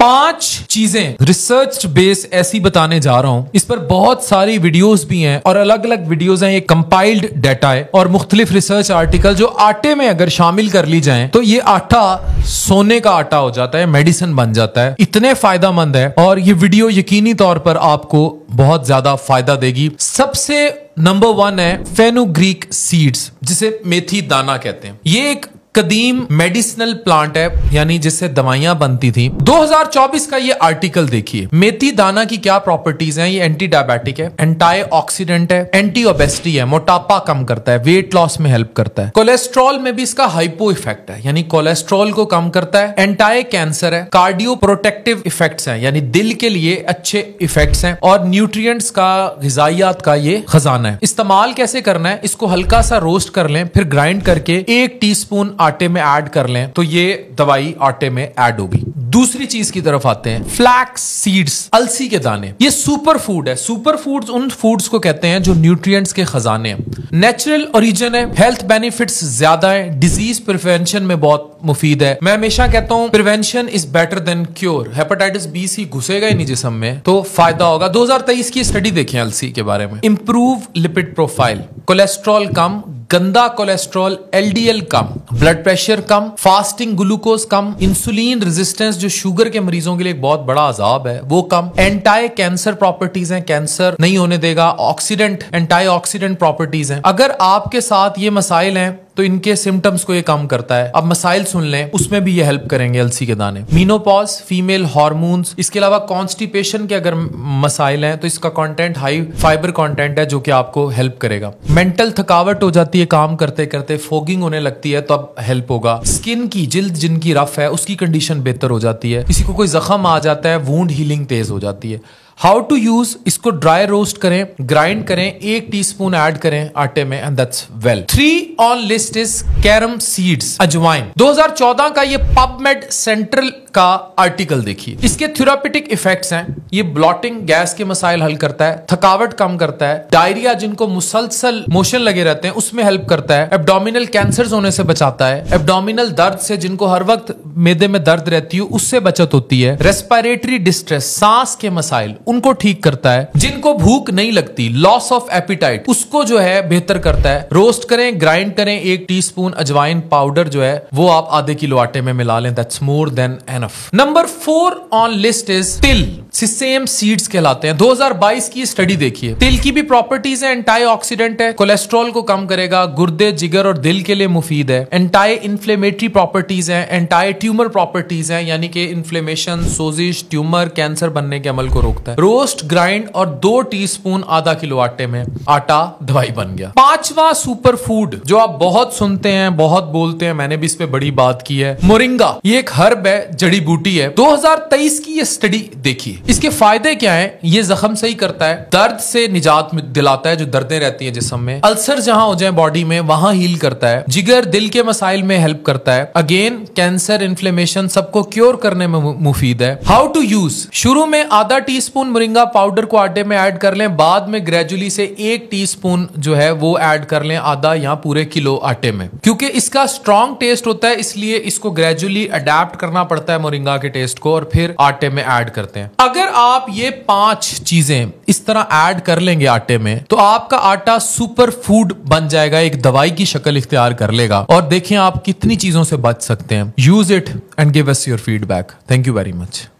5 चीजें research base ऐसी बताने जा रहा हूं। इस पर बहुत सारी वीडियोस भी हैं और अलग अलग वीडियोस हैं। ये कंपाइल्ड डाटा है और मुख्तलिफ रिसर्च आर्टिकल जो आटे में अगर शामिल कर ली जाएं तो ये आटा सोने का आटा हो जाता है, मेडिसिन बन जाता है। इतने फायदेमंद है और ये वीडियो यकीनी तौर पर आपको बहुत ज्यादा फायदा देगी। सबसे नंबर 1 है फेनुग्रीक सीड्स, जिसे मेथी दाना कहते हैं। ये एक कदीम मेडिसिनल प्लांट है, यानी जिससे दवाइयां बनती थी। 2024 का ये आर्टिकल देखिए। मेथी दाना की क्या प्रॉपर्टीज हैं? ये एंटी डायबिटिक है, एंटी ऑक्सीडेंट है, एंटी ओबेसिटी है, मोटापा कम करता है, वेट लॉस में हेल्प करता है। कोलेस्ट्रॉल में भी इसका हाइपो इफेक्ट है, यानी कोलेस्ट्रॉल को कम करता है। एंटी कैंसर है, कार्डियो प्रोटेक्टिव इफेक्ट्स हैं, यानी दिल के लिए अच्छे इफेक्ट्स हैं। और न्यूट्रिएंट्स का, ग़िज़ाइयात का ये खजाना है। इस्तेमाल कैसे करना है? इसको हल्का सा रोस्ट कर लें, फिर ग्राइंड करके 1 टीस्पून आटे में ऐड कर लें तो ये दवाई आटे में ऐड होगी। दूसरी चीज की तरफ आते हैं, फ्लैक्स सीड्स, अलसी के दाने। ये सुपर फूड है। सुपर फूड्स उन फूड्स को कहते हैं जो न्यूट्रिएंट्स के खजाने हैं। नेचुरल ओरिजिन है, हेल्थ बेनिफिट्स ज्यादा है, डिजीज प्रिवेंशन में बहुत मुफीद है। मैं हमेशा कहता हूं prevention is better than cure. Hepatitis B C घुसेगा ही नहीं जिस्म में तो फायदा होगा। 2023 की स्टडी देखें अलसी के बारे में। इंप्रूव लिपिड प्रोफाइल, कोलेस्ट्रॉल कम, गंदा कोलेस्ट्रॉल एलडीएल कम, ब्लड प्रेशर कम, फास्टिंग ग्लूकोज कम, इंसुलिन रेजिस्टेंस जो शुगर के मरीजों के लिए एक बहुत बड़ा अजाब है वो कम, एंटी कैंसर प्रॉपर्टीज हैं, कैंसर नहीं होने देगा, ऑक्सीडेंट एंटी ऑक्सीडेंट प्रॉपर्टीज हैं। अगर आपके साथ ये मसाइल हैं तो इनके सिम्टम्स को ये कम करता है। अब मसाइल सुन लें, उसमें भी ये हेल्प करेंगे अलसी के दाने। मीनोपॉज, फीमेल हार्मोन्स, इसके अलावा कॉन्स्टिपेशन के अगर मसाइल हैं तो इसका कंटेंट हाई फाइबर कंटेंट है जो कि आपको हेल्प करेगा। मेंटल थकावट हो जाती है काम करते करते, फोगिंग होने लगती है तो अब हेल्प होगा। स्किन की, जिल्द जिनकी रफ है उसकी कंडीशन बेहतर हो जाती है। किसी को कोई जख्म आ जाता है, वुंड हीलिंग तेज हो जाती है। हाउ टू यूज, इसको ड्राई रोस्ट करें, ग्राइंड करें, 1 टीस्पून ऐड करें आटे में and that's well. 3 on list is carom seeds, अजवाइन। 2014 का ये पबमेड सेंट्रल का आर्टिकल देखिए। इसके थेराप्यूटिक इफेक्ट्स हैं। ये ब्लॉटिंग, गैस के मसाइल हल करता है, थकावट कम करता है, डायरिया जिनको मुसलसल मोशन लगे रहते हैं उसमें हेल्प करता है, एब्डोमिनल कैंसर होने से बचाता है, एब्डोमिनल दर्द से जिनको हर वक्त मेदे में दर्द रहती है उससे बचत होती है, रेस्पिरेटरी डिस्ट्रेस, सांस के मसाइल उनको ठीक करता है, जिनको भूख नहीं लगती, लॉस ऑफ एपिटाइट, उसको जो है बेहतर करता है। रोस्ट करें, ग्राइंड करें, 1 टीस्पून अजवाइन पाउडर जो है वो आप आधे किलो आटे में मिला लें, that's more than enough. Number 4 on list is तिल, सिसेम सीड्स कहलाते हैं। 2022 की स्टडी देखिए। तिल की भी प्रॉपर्टीज है, एंटी ऑक्सीडेंट है, कोलेस्ट्रॉल को कम करेगा, गुर्दे, जिगर और दिल के लिए मुफीद है, एंटी इन्फ्लेमेटरी प्रॉपर्टीज है, एंटी ट्यूमर प्रॉपर्टीज है, यानी कि इन्फ्लेमेशन, सोजिश, ट्यूमर, कैंसर बनने के अमल को रोकता है। रोस्ट, ग्राइंड और 2 टीस्पून आधा किलो आटे में आटा दवाई बन गया। 5वां सुपर फूड जो आप बहुत सुनते हैं, बहुत बोलते हैं, मैंने भी इस पे बड़ी बात की है, मोरिंगा। ये एक हर्ब है, जड़ी बूटी है। 2023 की ये स्टडी देखिए। इसके फायदे क्या हैं? ये जख्म सही करता है, दर्द से निजात दिलाता है, जो दर्दें रहती हैं जिस्म में, अल्सर जहां हो जाए बॉडी में वहां हील करता है, जिगर, दिल के मसाइल में हेल्प करता है, अगेन कैंसर, इन्फ्लेमेशन सबको क्योर करने में मुफीद है। हाउ टू यूज, शुरू में आधा टीस्पून मोरिंगा पाउडर को आटे में ऐड कर लें, बाद में ग्रेजुअली से 1 टीस्पून जो है वो ऐड कर लें आधा या पूरे किलो आटे में। क्योंकि इसका स्ट्रॉन्ग टेस्ट होता है इसलिए इसको ग्रेजुअली अडेप्ट करना पड़ता है मोरिंगा के टेस्ट को, और फिर आटे में ऐड करते हैं। अगर आप ये 5 चीजें इस तरह ऐड कर लेंगे आटे में तो आपका आटा सुपर फूड बन जाएगा, एक दवाई की शक्ल इख्तियार कर लेगा। और देखें आप कितनी चीजों से बच सकते हैं। Use it and give us your feedback. Thank you very much.